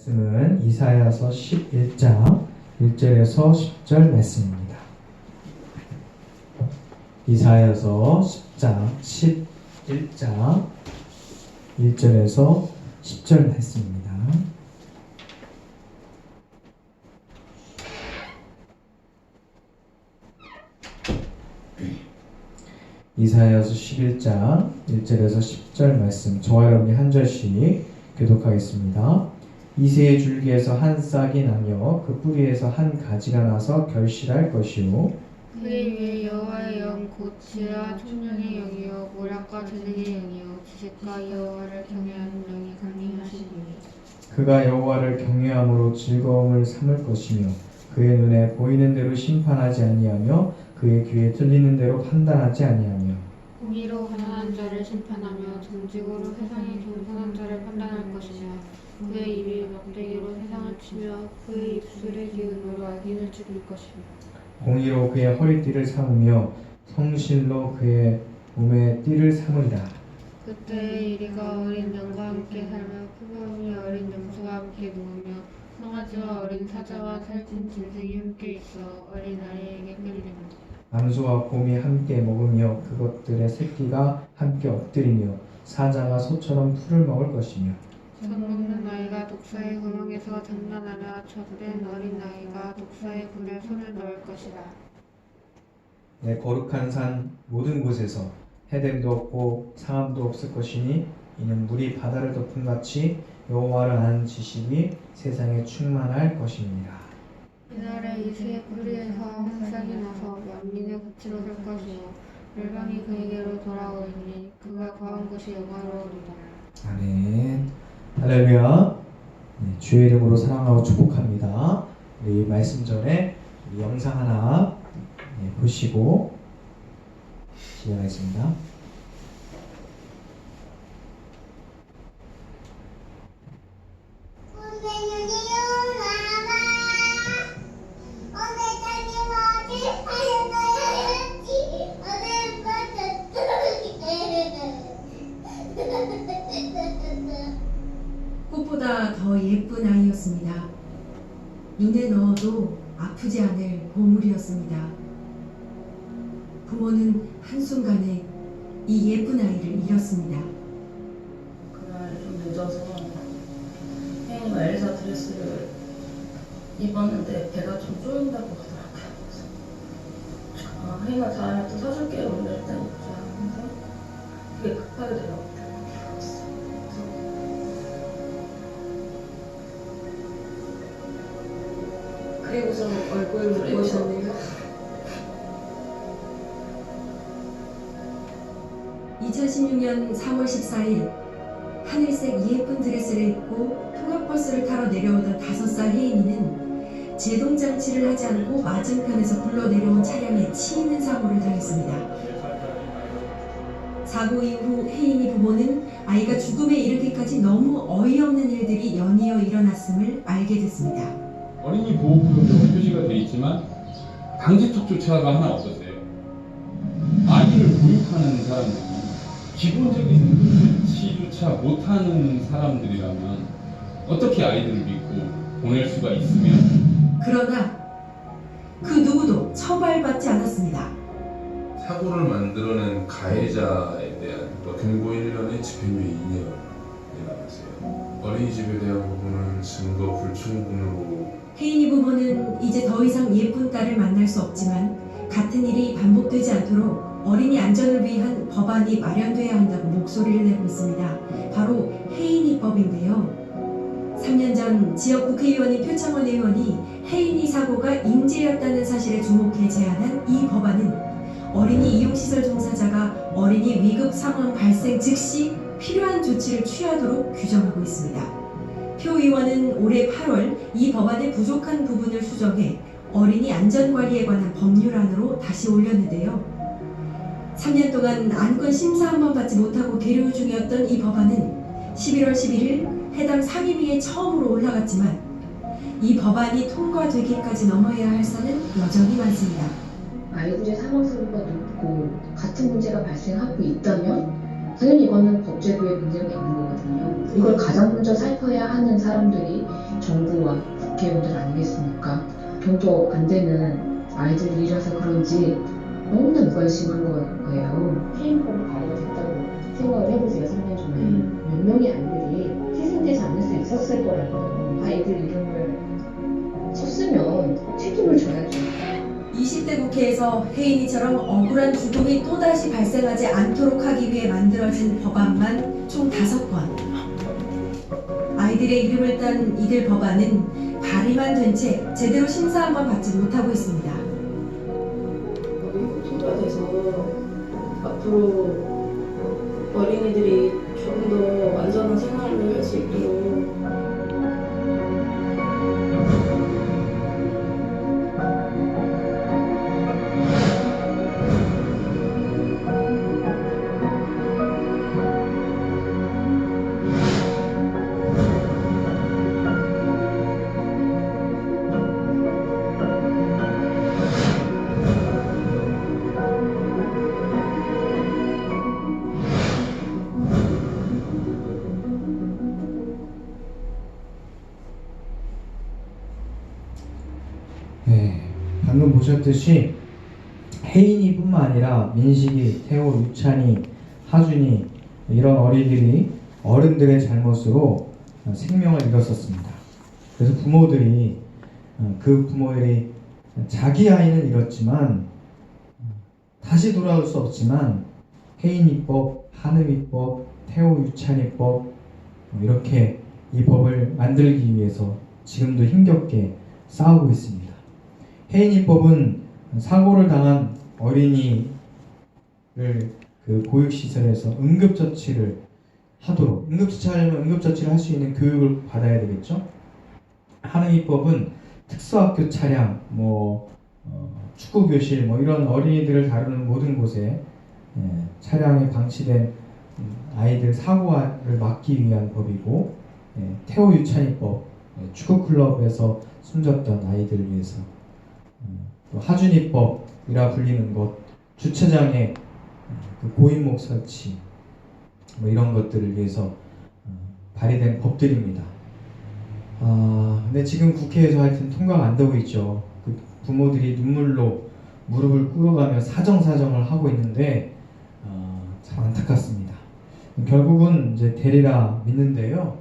말씀은 이사야서 11장 1절에서 10절 말씀입니다. 이사야서 11장 1절에서 10절 말씀입니다. 이사야서 11장 1절에서 10절 말씀, 저와 여러분이 한 절씩 교독하겠습니다. 이새의 줄기에서 한 싹이 나며 그 뿌리에서 한 가지가 나서 결실할 것이요, 그의 위에 여호와의 영 곧 지혜와 총명의 영이요 모략과 재능의 영이요 지식과 여호와를 경외하는 영이 강림하시리니 그가 여호와를 경외함으로 즐거움을 삼을 것이며 그의 눈에 보이는 대로 심판하지 아니하며 그의 귀에 들리는 대로 판단하지 아니하며 공의로 가난한 자를 심판하며 정직으로 세상의 경건한 자를 판단할 것이며 그의 입이 막대기로 세상을 치며 그의 입술의 기운으로 악인을 죽일 것이며 공의로 그의 허리띠를 삼으며 성실로 그의 몸에 띠를 삼으리라. 그때 이리가 어린 양과 함께 살며 푸르름이 어린 염소와 함께 누우며 송아지와 어린 사자와 살찐 짐승이 함께 있어 어린 아이에게 끌리리니 암소와 곰이 함께 먹으며 그것들의 새끼가 함께 엎드리며 사자가 소처럼 풀을 먹을 것이며 젖 먹는 아이가 독사의 구멍에서 장난하라 젖된 어린 아이가 독사의 굴에 손을 넣을 것이다. 내 거룩한 산 모든 곳에서 해됨도 없고 상함도 없을 것이니 이는 물이 바다를 덮은 같이 여호와를 아는 지식이 세상에 충만할 것입니다. 이날에 이새의 뿌리에서 한 싹이 나서 만민의 끝으로 설 것이요 열방이 그에게로 돌아오리니 그가 거한 곳이 영화로우리라. 아멘. 할렐루야. 주의 이름으로 사랑하고 축복합니다. 우리 말씀 전에 우리 영상 하나 보시고 시작하겠습니다. 꽃보다 더 예쁜 아이였습니다. 눈에 넣어도 아프지 않을 보물이었습니다. 부모는 한순간에 이 예쁜 아이를 잃었습니다. 그날 좀 늦어서 혜인이가 엘사 드레스를 입었는데 배가 좀 쪼인다고 하더라고요. 그래서 혜인아 다음에 또 사줄게 오늘 일단 입자 하면서 되게 급하게 내려갔어요. 그리고서 얼굴을 보셨네요. 2016년 3월 14일 하늘색 예쁜 드레스를 입고 통학버스를 타러 내려오던 5살 혜인이는 제동장치를 하지 않고 맞은편에서 굴러 내려온 차량에 치이는 사고를 당했습니다. 사고 이후 혜인이 부모는 아이가 죽음에 이르기까지 너무 어이없는 일들이 연이어 일어났음을 알게 됐습니다. 어린이 보호구역으로 표시가 되어 있지만 방지턱 조차가 하나 없었어요. 아이를 보육하는 사람들이 기본적인 조치조차 못하는 사람들이라면 어떻게 아이들을 믿고 보낼 수가 있으며, 그러나 그 누구도 처벌받지 않았습니다. 사고를 만들어낸 가해자에 대한 경고 1년의 집행유예 2년이 나왔어요. 어린이집에 대한 부분은 증거 불충분으로 혜인이 부모는 이제 더 이상 예쁜 딸을 만날 수 없지만 같은 일이 반복되지 않도록 어린이 안전을 위한 법안이 마련돼야 한다고 목소리를 내고 있습니다. 바로 혜인이법인데요. 3년 전 지역 국회의원인 표창원 의원이 혜인이 사고가 인재였다는 사실에 주목해 제안한 이 법안은 어린이 이용시설 종사자가 어린이 위급 상황 발생 즉시 필요한 조치를 취하도록 규정하고 있습니다. 표 의원은 올해 8월 이 법안의 부족한 부분을 수정해 어린이 안전관리에 관한 법률안으로 다시 올렸는데요. 3년 동안 안건 심사 한 번 받지 못하고 계류 중이었던 이 법안은 11월 11일 해당 상임위에 처음으로 올라갔지만 이 법안이 통과되기까지 넘어야 할 산은 여전히 많습니다. 아이들의 사망 사고가 높고 같은 문제가 발생하고 있다면 당연히 이거는 법제도에 문제가 있는 거거든요. 이걸 가장 먼저 살펴야 하는 사람들이 정부와 국회의원들 아니겠습니까? 병도 안 되는 아이들이라서 그런지 너무나 무관심한 거예요. 해임법이 발의됐다고 생각을 해보세요. 3년 전에 몇 명의 아이들이 희생되지 않을 수 있었을 거라고요. 아이들 이름을 썼으면 책임을 져야죠. 20대 국회에서 혜인이처럼 억울한 죽음이 또다시 발생하지 않도록 하기 위해 만들어진 법안만 총 5건. 아이들의 이름을 딴 이들 법안은 발의만 된 채 제대로 심사 한번 받지 못하고 있습니다. 이거 통과돼서 앞으로 어린이들이 조금 더 안전한 생활을 할 수 있도록 네, 방금 보셨듯이 혜인이뿐만 아니라 민식이, 태호, 유찬이, 하준이 이런 어린이들이 어른들의 잘못으로 생명을 잃었었습니다. 그래서 부모들이 그 부모들이 자기 아이는 잃었지만 다시 돌아올 수 없지만 혜인이법, 한음이법, 태호, 유찬이법 이렇게 이 법을 만들기 위해서 지금도 힘겹게 싸우고 있습니다. 혜인이법은 사고를 당한 어린이를 그 보육시설에서 응급처치를 하도록, 응급처치하려면 응급처치를 할 수 있는 교육을 받아야 되겠죠. 한음이법은 특수학교 차량, 축구교실, 이런 어린이들을 다루는 모든 곳에 차량에 방치된 아이들 사고를 막기 위한 법이고, 태호 유찬이법, 축구클럽에서 숨졌던 아이들을 위해서, 또 하준이법이라 불리는 것, 주차장에 그 고인목 설치, 이런 것들을 위해서 발의된 법들입니다. 근데 지금 국회에서 하여튼 통과가 안 되고 있죠. 그 부모들이 눈물로 무릎을 꿇어가며 사정사정을 하고 있는데 참 안타깝습니다. 결국은 이제 되리라 믿는데요.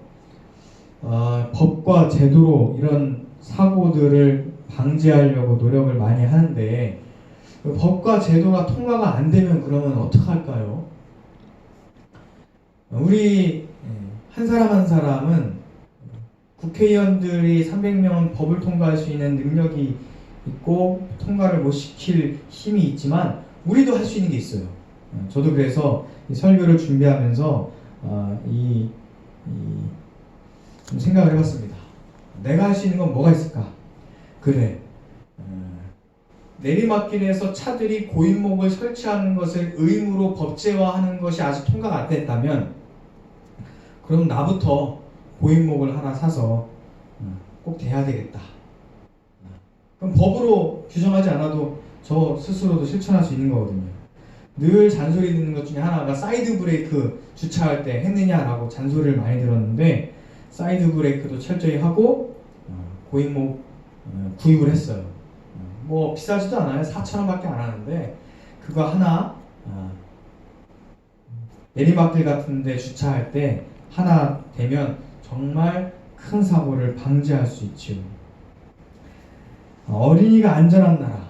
법과 제도로 이런 사고들을 방지하려고 노력을 많이 하는데 법과 제도가 통과가 안 되면 그러면 어떡할까요? 우리 한 사람 한 사람은 국회의원들이 300명은 법을 통과할 수 있는 능력이 있고 통과를 못 시킬 힘이 있지만 우리도 할 수 있는 게 있어요. 저도 그래서 이 설교를 준비하면서 좀 생각을 해봤습니다. 내가 할 수 있는 건 뭐가 있을까? 그래, 내리막길에서 차들이 고인목을 설치하는 것을 의무로 법제화하는 것이 아직 통과가 안 됐다면 그럼 나부터 고인목을 하나 사서 꼭 대야 되겠다. 그럼 법으로 규정하지 않아도 저 스스로도 실천할 수 있는 거거든요. 늘 잔소리 듣는 것 중에 하나가 사이드 브레이크 주차할 때 했느냐라고 잔소리를 많이 들었는데 사이드 브레이크도 철저히 하고 고인목 구입을 했어요. 비싸지도 않아요. 4,000원밖에 안 하는데 그거 하나 내리막길 같은 데 주차할 때 하나 되면 정말 큰 사고를 방지할 수 있지요. 어린이가 안전한 나라,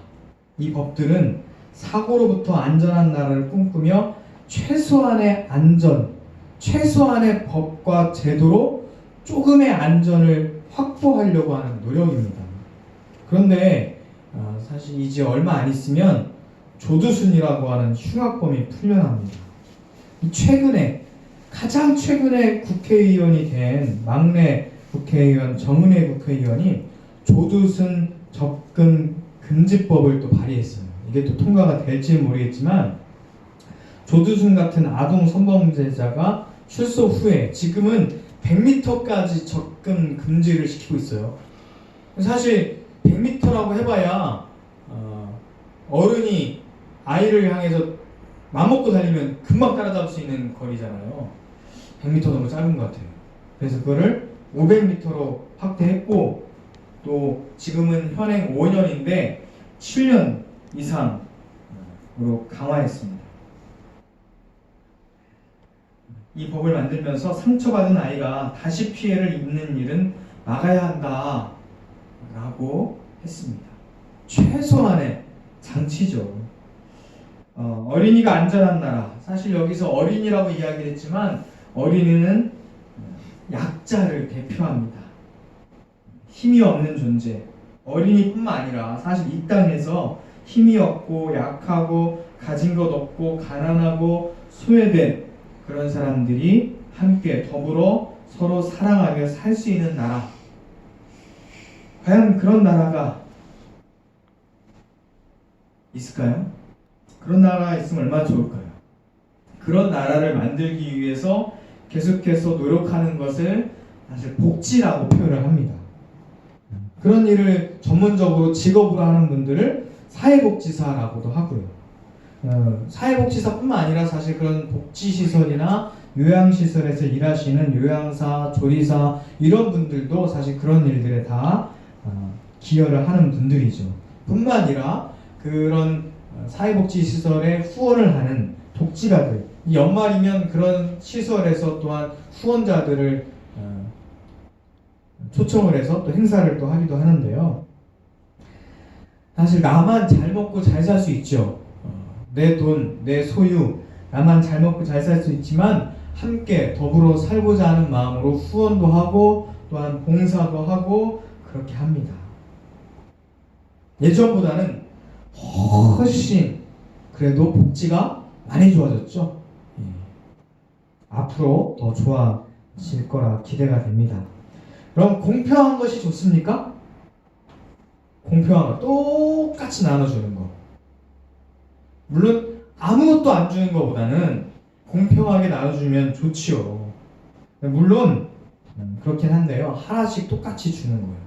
이 법들은 사고로부터 안전한 나라를 꿈꾸며 최소한의 안전, 최소한의 법과 제도로 조금의 안전을 확보하려고 하는 노력입니다. 그런데 사실 이제 얼마 안 있으면 조두순이라고 하는 흉악범이 풀려납니다. 가장 최근에 국회의원이 된 막내 국회의원 정은혜 국회의원이 조두순 접근 금지법을 또 발의했어요. 이게 또 통과가 될지 모르겠지만 조두순 같은 아동 성범죄자가 출소 후에 지금은 100m까지 접근 금지를 시키고 있어요. 사실 100m라고 해봐야 어른이 아이를 향해서 맘먹고 달리면 금방 따라잡을 수 있는 거리잖아요. 100m 너무 짧은 것 같아요. 그래서 그거를 500m로 확대했고 또 지금은 현행 5년인데 7년 이상으로 강화했습니다. 이 법을 만들면서 상처받은 아이가 다시 피해를 입는 일은 막아야 한다 라고 했습니다. 최소한의 장치죠. 어린이가 안전한 나라. 사실 여기서 어린이라고 이야기를 했지만 어린이는 약자를 대표합니다. 힘이 없는 존재. 어린이뿐만 아니라 사실 이 땅에서 힘이 없고 약하고 가진 것 없고 가난하고 소외된 그런 사람들이 함께 더불어 서로 사랑하며 살 수 있는 나라. 과연 그런 나라가 있을까요? 그런 나라가 있으면 얼마나 좋을까요? 그런 나라를 만들기 위해서 계속해서 노력하는 것을 사실 복지라고 표현을 합니다. 그런 일을 전문적으로 직업으로 하는 분들을 사회복지사라고도 하고요. 사회복지사뿐만 아니라 사실 그런 복지시설이나 요양시설에서 일하시는 요양사, 조리사 이런 분들도 사실 그런 일들에 다 기여를 하는 분들이죠. 뿐만 아니라 그런 사회복지시설에 후원을 하는 독지가들, 이 연말이면 그런 시설에서 또한 후원자들을 초청을 해서 또 행사를 또 하기도 하는데요. 사실 나만 잘 먹고 잘 살 수 있죠. 내 돈, 내 소유, 나만 잘 먹고 잘 살 수 있지만 함께 더불어 살고자 하는 마음으로 후원도 하고 또한 봉사도 하고 그렇게 합니다. 예전보다는 훨씬 그래도 복지가 많이 좋아졌죠. 앞으로 더 좋아질 거라 기대가 됩니다. 그럼 공평한 것이 좋습니까? 공평한 거 똑같이 나눠주는 거. 물론 아무것도 안 주는 것보다는 공평하게 나눠주면 좋지요. 물론 그렇긴 한데요. 하나씩 똑같이 주는 거예요.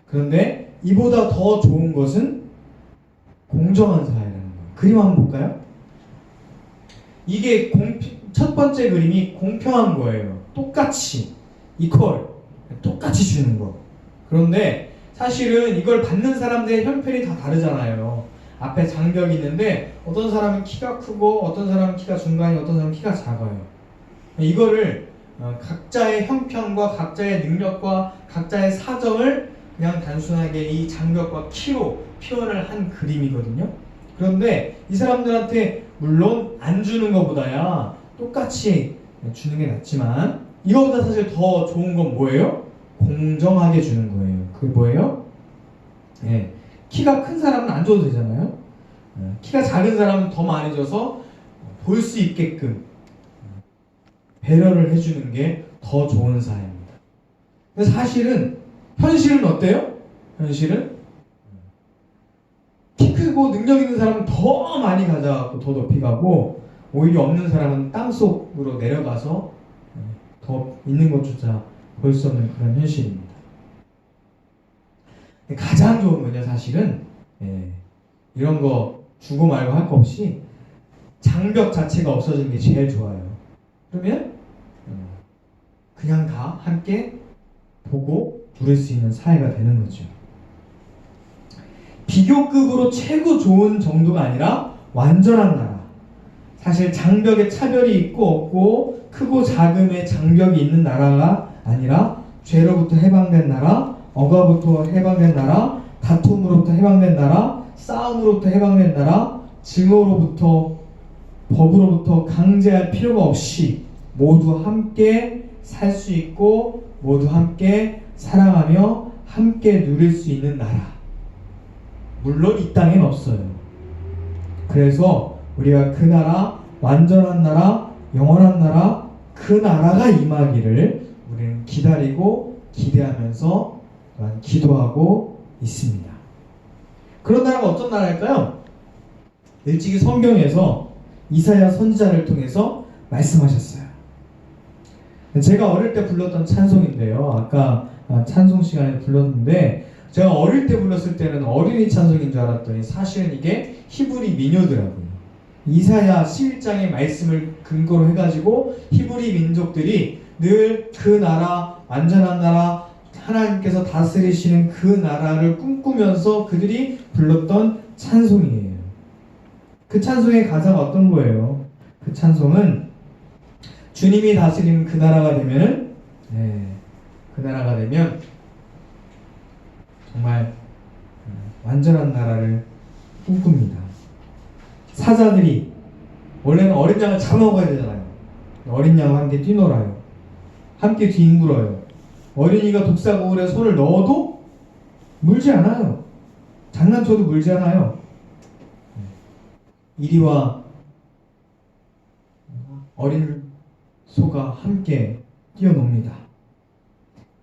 그런데 이보다 더 좋은 것은 공정한 사회라는 거예요. 그림 한번 볼까요? 이게 첫 번째 그림이 공평한 거예요. 똑같이 이퀄 똑같이 주는 거. 그런데 사실은 이걸 받는 사람들의 형편이 다 다르잖아요. 앞에 장벽이 있는데 어떤 사람은 키가 크고 어떤 사람은 키가 중간이 어떤 사람은 키가 작아요. 이거를 각자의 형편과 각자의 능력과 각자의 사정을 그냥 단순하게 이 장벽과 키로 표현을 한 그림이거든요. 그런데 이 사람들한테 물론 안 주는 것보다야 똑같이 주는 게 낫지만 이거보다 사실 더 좋은 건 뭐예요? 공정하게 주는 거예요. 그게 뭐예요? 네. 키가 큰 사람은 안 줘도 되잖아요. 키가 작은 사람은 더 많이 줘서 볼 수 있게끔 배려를 해주는 게 더 좋은 사회입니다. 근데 사실은 현실은 어때요? 현실은 키 크고 능력 있는 사람은 더 많이 가져가고 더 높이 가고 오히려 없는 사람은 땅속으로 내려가서 더 있는 것조차 볼 수 없는 그런 현실입니다. 가장 좋은 건요, 사실은 이런 거 주고 말고 할 거 없이 장벽 자체가 없어지는 게 제일 좋아요. 그러면 그냥 다 함께 보고 누릴 수 있는 사회가 되는 거죠. 비교급으로 최고 좋은 정도가 아니라 완전한 나라. 사실 장벽에 차별이 있고 없고 크고 작음의 장벽이 있는 나라가 아니라 죄로부터 해방된 나라, 억압부터 해방된 나라, 다툼으로부터 해방된 나라, 싸움으로부터 해방된 나라, 증오로부터 법으로부터 강제할 필요가 없이 모두 함께 살 수 있고 모두 함께 사랑하며 함께 누릴 수 있는 나라. 물론 이 땅엔 없어요. 그래서 우리가 그 나라, 완전한 나라, 영원한 나라, 그 나라가 임하기를 우리는 기다리고 기대하면서 또한 기도하고 있습니다. 그런 나라가 어떤 나라일까요? 일찍이 성경에서 이사야 선지자를 통해서 말씀하셨어요. 제가 어릴 때 불렀던 찬송인데요. 아까 찬송 시간에 불렀는데 제가 어릴 때 불렀을 때는 어린이 찬송인 줄 알았더니 사실은 이게 히브리 민요더라고요. 이사야 11장의 말씀을 근거로 해가지고 히브리 민족들이 늘 그 나라, 완전한 나라, 하나님께서 다스리시는 그 나라를 꿈꾸면서 그들이 불렀던 찬송이에요. 그 찬송의 가사가 어떤 거예요? 그 찬송은 주님이 다스리는 그 나라가 되면은, 그 나라가 되면 정말 완전한 나라를 꿈꿉니다. 사자들이 원래는 어린 양을 잡아먹어야 되잖아요. 어린 양과 함께 뛰놀아요. 함께 뒹굴어요. 어린이가 독사고글에 손을 넣어도 물지 않아요. 장난쳐도 물지 않아요. 이리와 어린 소가 함께 뛰어놉니다.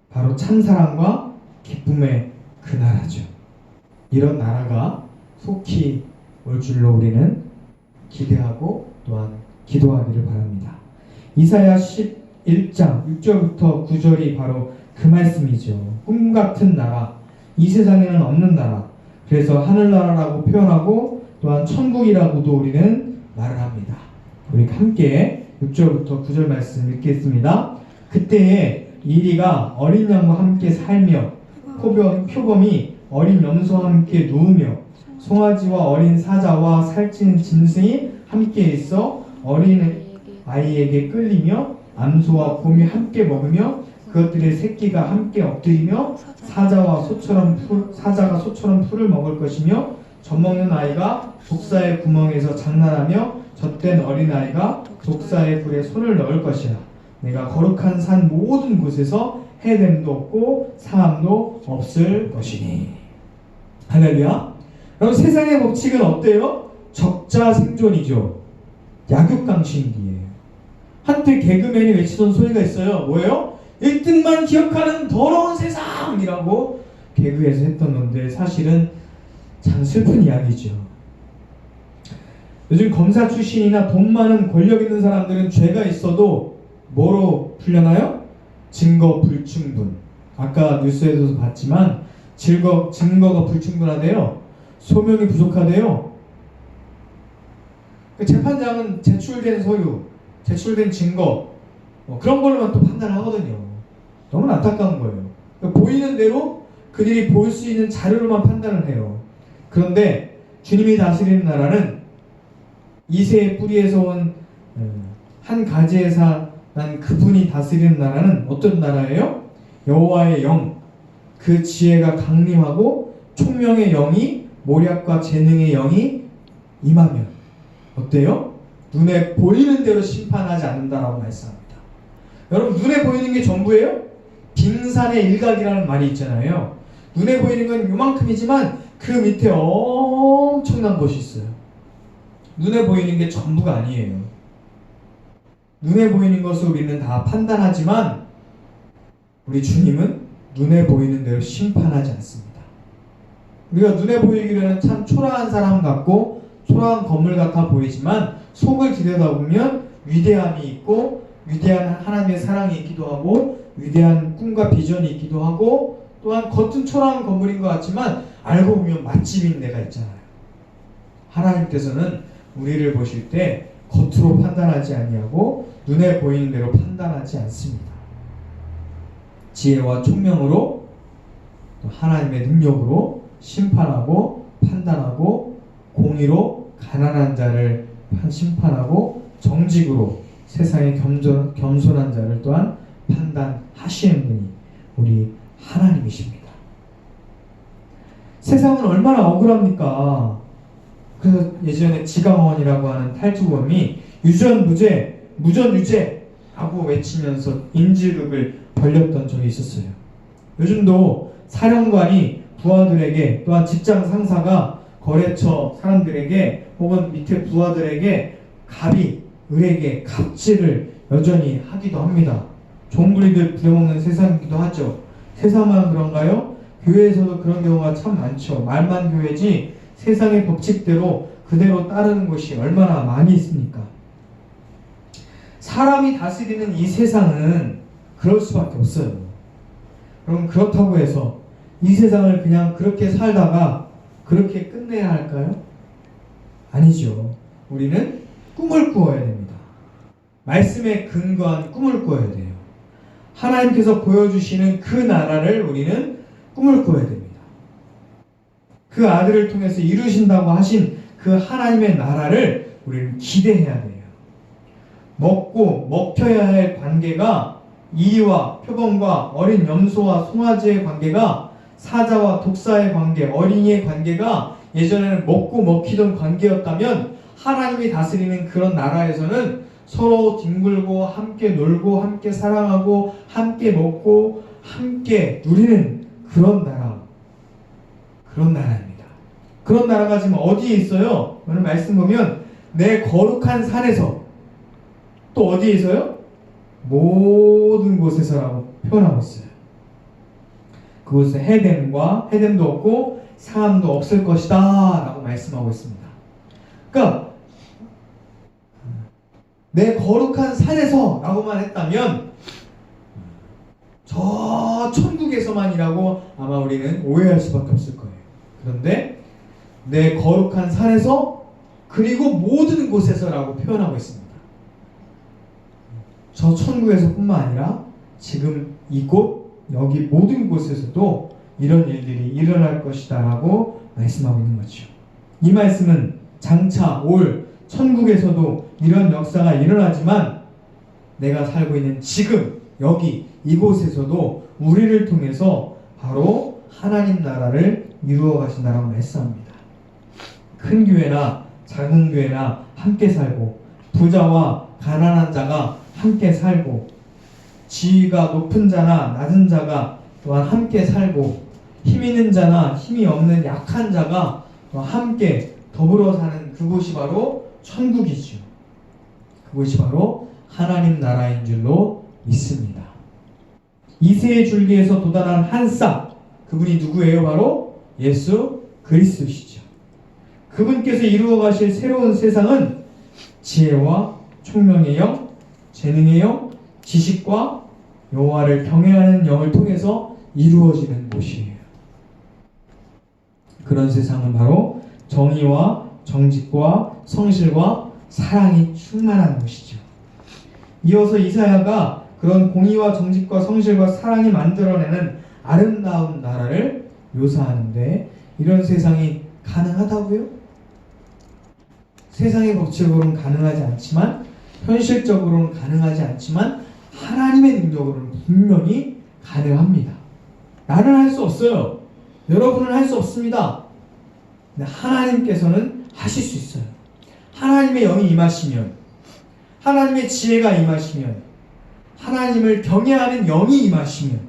바로 참사랑과 기쁨의 그 나라죠. 이런 나라가 속히 올 줄로 우리는 기대하고 또한 기도하기를 바랍니다. 이사야 11장 6절부터 9절이 바로 그 말씀이죠. 꿈 같은 나라, 이 세상에는 없는 나라. 그래서 하늘나라라고 표현하고 또한 천국이라고도 우리는 말을 합니다. 우리 함께 6절부터 9절 말씀 읽겠습니다. 그때에 이리가 어린 양과 함께 살며 표범이 어린 염소와 함께 누우며 송아지와 어린 사자와 살찐 짐승이 함께 있어 어린 아이에게 끌리며 암소와 곰이 함께 먹으며 그것들의 새끼가 함께 엎드리며 사자가 소처럼 풀을 먹을 것이며 젖먹는 아이가 독사의 구멍에서 장난하며 젖된 어린아이가 독사의 불에 손을 넣을 것이라. 내가 거룩한 산 모든 곳에서 해됨도 없고 상함도 없을 것이니. 할렐루야. 여러분, 세상의 법칙은 어때요? 적자 생존이죠. 약육강식이에요. 한때 개그맨이 외치던 소리가 있어요. 뭐예요? 1등만 기억하는 더러운 세상이라고 개그에서 했던 건데 사실은 참 슬픈 이야기죠. 요즘 검사 출신이나 돈 많은 권력 있는 사람들은 죄가 있어도 뭐로 풀려나요? 증거 불충분. 아까 뉴스에서도 봤지만 증거가 불충분하대요. 소명이 부족하대요. 재판장은 제출된 서류, 제출된 증거 그런 걸로만 또 판단하거든요. 너무 안타까운 거예요. 그러니까 보이는 대로 그들이 볼 수 있는 자료로만 판단을 해요. 그런데 주님이 다스리는 나라는 이새의 뿌리에서 온 한 가지에서 난 그분이 다스리는 나라는 어떤 나라예요? 여호와의 영, 그 지혜가 강림하고 총명의 영이, 모략과 재능의 영이 임하면 어때요? 눈에 보이는 대로 심판하지 않는다라고 말씀합니다. 여러분, 눈에 보이는 게 전부예요? 빙산의 일각이라는 말이 있잖아요. 눈에 보이는 건 요만큼이지만 그 밑에 엄청난 것이 있어요. 눈에 보이는 게 전부가 아니에요. 눈에 보이는 것을 우리는 다 판단하지만 우리 주님은 눈에 보이는 대로 심판하지 않습니다. 우리가 눈에 보이기로는 참 초라한 사람 같고 초라한 건물 같아 보이지만 속을 들여다보면 위대함이 있고 위대한 하나님의 사랑이 있기도 하고 위대한 꿈과 비전이 있기도 하고 또한 겉은 초라한 건물인 것 같지만 알고 보면 맛집인 데가 있잖아요. 하나님께서는 우리를 보실 때 겉으로 판단하지 아니하고 눈에 보이는 대로 판단하지 않습니다. 지혜와 총명으로 또 하나님의 능력으로 심판하고 판단하고 공의로 가난한 자를 심판하고 정직으로 세상의 겸손한 자를 또한 판단하시는 분이 우리 하나님이십니다. 세상은 얼마나 억울합니까? 그래서 예전에 지강원이라고 하는 탈주범이 유전무죄, 무전유죄라고 외치면서 인질극을 벌였던 적이 있었어요. 요즘도 사령관이 부하들에게 또한 직장 상사가 거래처 사람들에게 혹은 밑에 부하들에게 갑이 을에게 갑질을 여전히 하기도 합니다. 종부리들 부려먹는 세상이기도 하죠. 세상만 그런가요? 교회에서도 그런 경우가 참 많죠. 말만 교회지 세상의 법칙대로 그대로 따르는 것이 얼마나 많이 있습니까? 사람이 다스리는 이 세상은 그럴 수밖에 없어요. 그럼 그렇다고 해서 이 세상을 그냥 그렇게 살다가 그렇게 끝내야 할까요? 아니죠. 우리는 꿈을 꾸어야 됩니다. 말씀에 근거한 꿈을 꾸어야 돼요. 하나님께서 보여주시는 그 나라를 우리는 꿈을 꿔야 됩니다. 그 아들을 통해서 이루신다고 하신 그 하나님의 나라를 우리는 기대해야 돼요. 먹혀야 할 관계가 이리와 표범과 어린 염소와 송아지의 관계가 사자와 독사의 관계, 어린이의 관계가 예전에는 먹고 먹히던 관계였다면 하나님이 다스리는 그런 나라에서는 서로 뒹굴고 함께 놀고 함께 사랑하고 함께 먹고 함께 누리는 그런 나라입니다. 그런 나라가 지금 어디에 있어요? 오늘 말씀 보면 내 거룩한 산에서, 또 어디에 있어요? 모든 곳에서라고 표현하고 있어요. 그곳에 해됨도 없고 상함도 없을 것이다 라고 말씀하고 있습니다. 그러니까 내 거룩한 산에서 라고만 했다면 저 천국에서만이라고 아마 우리는 오해할 수밖에 없을 거예요. 그런데 내 거룩한 산에서 그리고 모든 곳에서라고 표현하고 있습니다. 저 천국에서뿐만 아니라 지금 이곳 여기 모든 곳에서도 이런 일들이 일어날 것이다 라고 말씀하고 있는 거죠. 이 말씀은 장차 올 천국에서도 이런 역사가 일어나지만 내가 살고 있는 지금 여기 이곳에서도 우리를 통해서 바로 하나님 나라를 이루어 가신다라고 말씀합니다. 큰 교회나 작은 교회나 함께 살고 부자와 가난한 자가 함께 살고 지위가 높은 자나 낮은 자가 또한 함께 살고 힘 있는 자나 힘이 없는 약한 자가 함께 더불어 사는 그곳이 바로 천국이죠. 그것이 바로 하나님 나라인 줄로 믿습니다. 이새의 줄기에서 돋아난 한 싹, 그분이 누구예요? 바로 예수 그리스도시죠. 그분께서 이루어 가실 새로운 세상은 지혜와 총명의 영, 재능의 영, 지식과 여호와를 경외하는 영을 통해서 이루어지는 곳이에요. 그런 세상은 바로 정의와 정직과 성실과 사랑이 충만한 곳이죠. 이어서 이사야가 그런 공의와 정직과 성실과 사랑이 만들어내는 아름다운 나라를 묘사하는데 이런 세상이 가능하다고요? 세상의 법칙으로는 가능하지 않지만 현실적으로는 가능하지 않지만 하나님의 능력으로는 분명히 가능합니다. 나는 할 수 없어요. 여러분은 할 수 없습니다. 근데 하나님께서는 하실 수 있어요. 하나님의 영이 임하시면, 하나님의 지혜가 임하시면, 하나님을 경외하는 영이 임하시면,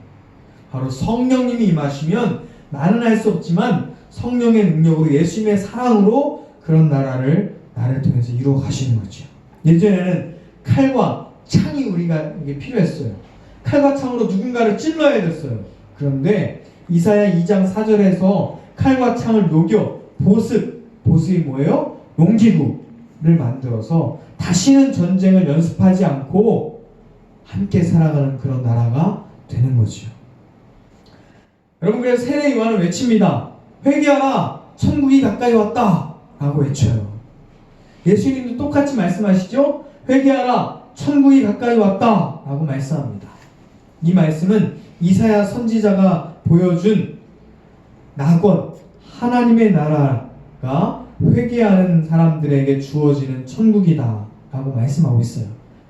바로 성령님이 임하시면 나는 할 수 없지만 성령의 능력으로 예수님의 사랑으로 그런 나를 통해서 이루어 가시는 거죠. 예전에는 칼과 창이 우리가 필요했어요. 칼과 창으로 누군가를 찔러야 됐어요. 그런데 이사야 2장 4절에서 칼과 창을 녹여 보습이 뭐예요? 용기구를 만들어서 다시는 전쟁을 연습하지 않고 함께 살아가는 그런 나라가 되는 거죠. 여러분, 그래서 세례 요한은 외칩니다. 회개하라, 천국이 가까이 왔다 라고 외쳐요. 예수님도 똑같이 말씀하시죠. 회개하라, 천국이 가까이 왔다 라고 말씀합니다. 이 말씀은 이사야 선지자가 보여준 낙원, 하나님의 나라가 회개하는 사람들에게 주어지는 천국이다 라고 말씀하고 있어요.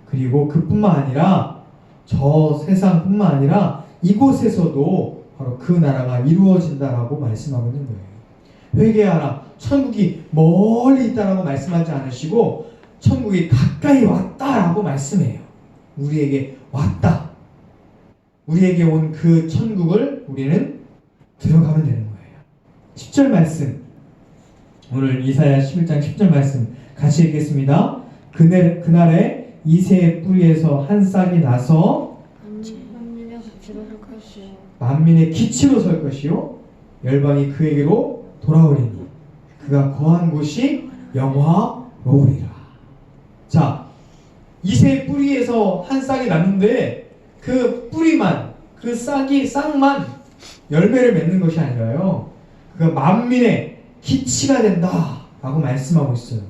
그리고 그뿐만 아니라 저 세상뿐만 아니라 이곳에서도 바로 그 나라가 이루어진다라고 말씀하고 있는 거예요. 회개하라, 천국이 멀리 있다라고 말씀하지 않으시고 천국이 가까이 왔다라고 말씀해요. 우리에게 왔다. 우리에게 온 그 천국을 우리는 들어가면 되는 거예요. 10절 말씀, 오늘 이사야 11장 10절 말씀 같이 읽겠습니다. 그날에 이새의 뿌리에서 한 싹이 나서 만민의 기치로 설 것이요. 만민의 기치로 설 것이요 열방이 그에게로 돌아오리니 그가 거한 곳이 영화로우리라. 자, 이새의 뿌리에서 한 싹이 났는데 그 뿌리만, 그 싹만 열매를 맺는 것이 아니라요, 그가 만민의 기치가 된다라고 말씀하고 있어요.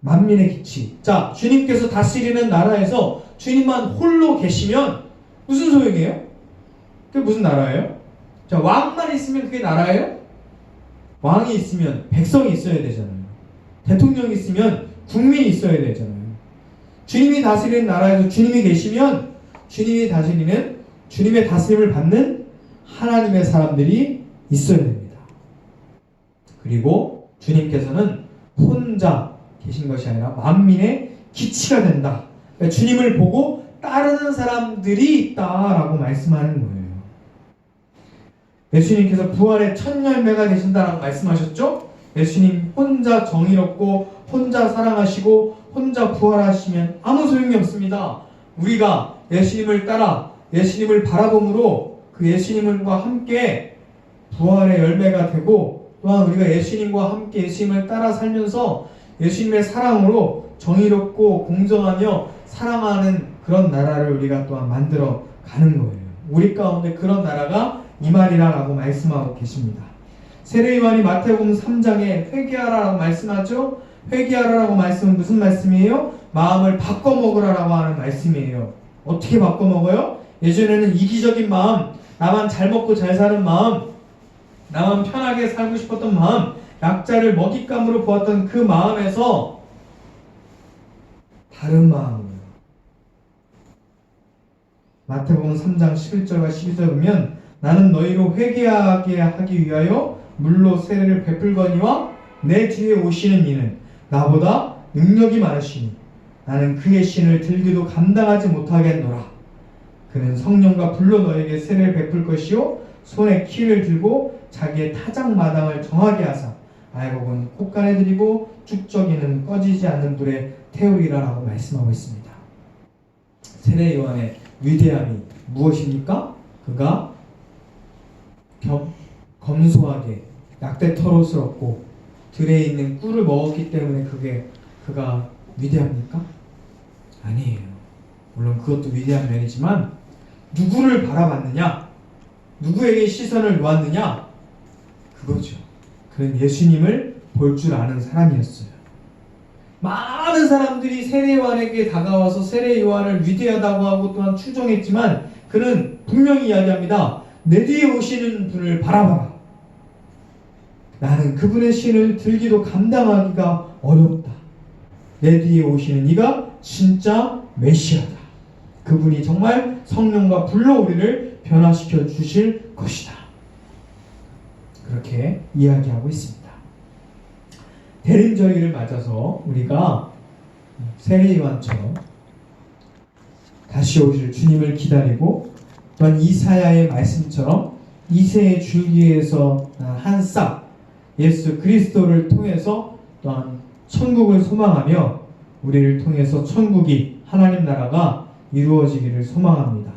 만민의 기치. 자, 주님께서 다스리는 나라에서 주님만 홀로 계시면 무슨 소용이에요? 그게 무슨 나라예요? 자, 왕만 있으면 그게 나라예요? 왕이 있으면 백성이 있어야 되잖아요. 대통령이 있으면 국민이 있어야 되잖아요. 주님이 다스리는 나라에서 주님이 계시면 주님이 다스리는, 주님의 다스림을 받는 하나님의 사람들이 있어야 됩니다. 그리고 주님께서는 혼자 계신 것이 아니라 만민의 기치가 된다. 그러니까 주님을 보고 따르는 사람들이 있다라고 말씀하는 거예요. 예수님께서 부활의 첫 열매가 되신다라고 말씀하셨죠? 예수님 혼자 정의롭고 혼자 사랑하시고 혼자 부활하시면 아무 소용이 없습니다. 우리가 예수님을 따라 예수님을 바라봄으로 그 예수님과 함께 부활의 열매가 되고, 또한 우리가 예수님과 함께 예수님을 따라 살면서 예수님의 사랑으로 정의롭고 공정하며 사랑하는 그런 나라를 우리가 또한 만들어 가는 거예요. 우리 가운데 그런 나라가 임하리라라고 말씀하고 계십니다. 세례요한이 마태복음 3장에 회개하라라고 말씀하죠. 회개하라라고 말씀은 무슨 말씀이에요? 마음을 바꿔먹으라라고 하는 말씀이에요. 어떻게 바꿔먹어요? 예전에는 이기적인 마음, 나만 잘 먹고 잘 사는 마음, 나만 편하게 살고 싶었던 마음, 약자를 먹잇감으로 보았던 그 마음에서 다른 마음으로, 마태복음 3장 11절과 12절 보면 나는 너희로 회개하게 하기 위하여 물로 세례를 베풀거니와 내 뒤에 오시는 이는 나보다 능력이 많으시니 나는 그의 신을 들기도 감당하지 못하겠노라. 그는 성령과 불로 너에게 세례를 베풀 것이요 손에 키를 들고 자기의 타작 마당을 정하게 하사 알곡은 콧간에 들이고 쭉저기는 꺼지지 않는 불에 태우리라라고 말씀하고 있습니다. 세례 요한의 위대함이 무엇입니까? 그가 검소하게 약대터로스럽고 들에 있는 꿀을 먹었기 때문에 그가 위대합니까? 아니에요. 물론 그것도 위대한 면이지만 누구를 바라봤느냐? 누구에게 시선을 놓았느냐? 그거죠. 그는 예수님을 볼 줄 아는 사람이었어요. 많은 사람들이 세례 요한에게 다가와서 세례 요한을 위대하다고 하고 또한 추종했지만 그는 분명히 이야기합니다. 내 뒤에 오시는 분을 바라봐라. 나는 그분의 신을 들기도 감당하기가 어렵다. 내 뒤에 오시는 이가 진짜 메시아다. 그분이 정말 성령과 불로 우리를 변화시켜 주실 것이다. 그렇게 이야기하고 있습니다. 대림절기를 맞아서 우리가 세례 요한처럼 다시 오실 주님을 기다리고, 또한 이사야의 말씀처럼 이새의 줄기에서 한 싹 예수 그리스도를 통해서 또한 천국을 소망하며 우리를 통해서 천국이, 하나님 나라가 이루어지기를 소망합니다.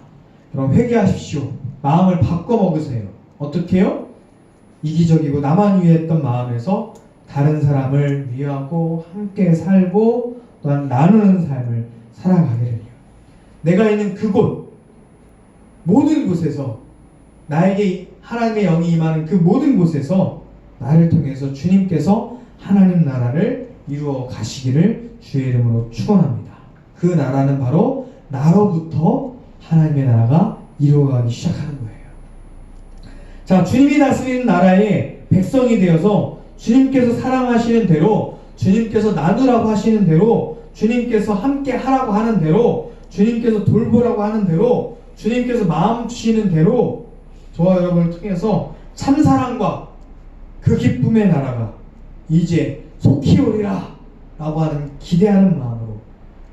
그럼 회개하십시오. 마음을 바꿔 먹으세요. 어떻게요? 이기적이고 나만 위했던 마음에서 다른 사람을 위하고 함께 살고 또한 나누는 삶을 살아가기를요. 내가 있는 그곳, 모든 곳에서 나에게 하나님의 영이 임하는 그 모든 곳에서 나를 통해서 주님께서 하나님 나라를 이루어 가시기를 주의 이름으로 축원합니다. 그 나라는 바로 나로부터 하나님의 나라가 이루어가기 시작하는 거예요. 자, 주님이 다스리는 나라의 백성이 되어서 주님께서 사랑하시는 대로, 주님께서 나누라고 하시는 대로, 주님께서 함께 하라고 하는 대로, 주님께서 돌보라고 하는 대로, 주님께서 마음 주시는 대로 저와 여러분을 통해서 참사랑과 그 기쁨의 나라가 이제 속히 오리라 라고 하는 기대하는 마음으로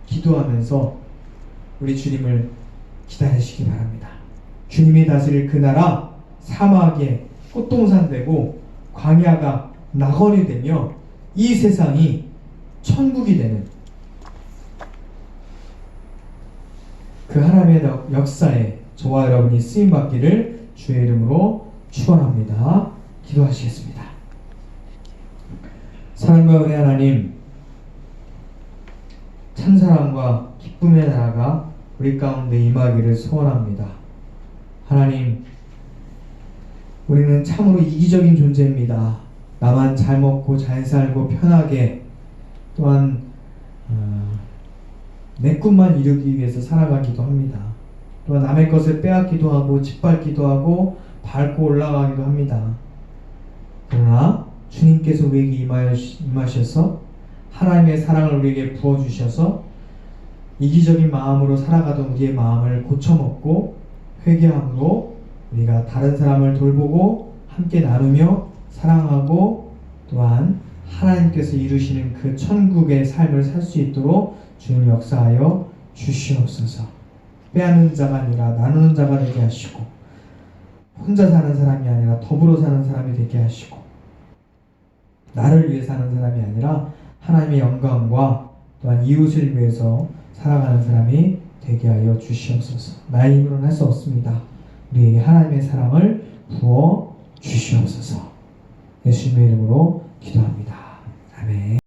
기도하면서 우리 주님을 기다리시기 바랍니다. 주님이 다스릴 그 나라, 사막에 꽃동산 되고 광야가 낙원이 되며 이 세상이 천국이 되는 그 하나님의 역사에 저와 여러분이 쓰임받기를 주의 이름으로 축원합니다. 기도하시겠습니다. 사랑과 은혜 하나님, 참사랑과 기쁨의 나라가 우리 가운데 임하기를 소원합니다. 하나님, 우리는 참으로 이기적인 존재입니다. 나만 잘 먹고 잘 살고 편하게, 또한 내 꿈만 이루기 위해서 살아가기도 합니다. 또 남의 것을 빼앗기도 하고 짓밟기도 하고 밟고 올라가기도 합니다. 그러나 주님께서 우리에게 임하셔서 하나님의 사랑을 우리에게 부어주셔서 이기적인 마음으로 살아가던 우리의 마음을 고쳐먹고 회개함으로 우리가 다른 사람을 돌보고 함께 나누며 사랑하고 또한 하나님께서 이루시는 그 천국의 삶을 살 수 있도록 주님 역사하여 주시옵소서. 빼앗는 자가 아니라 나누는 자가 되게 하시고 혼자 사는 사람이 아니라 더불어 사는 사람이 되게 하시고 나를 위해 사는 사람이 아니라 하나님의 영광과 또한 이웃을 위해서 살아가는 사람이 되게 하여 주시옵소서. 나의 힘으로는 할 수 없습니다. 우리에게 하나님의 사랑을 부어 주시옵소서. 예수님의 이름으로 기도합니다. 아멘.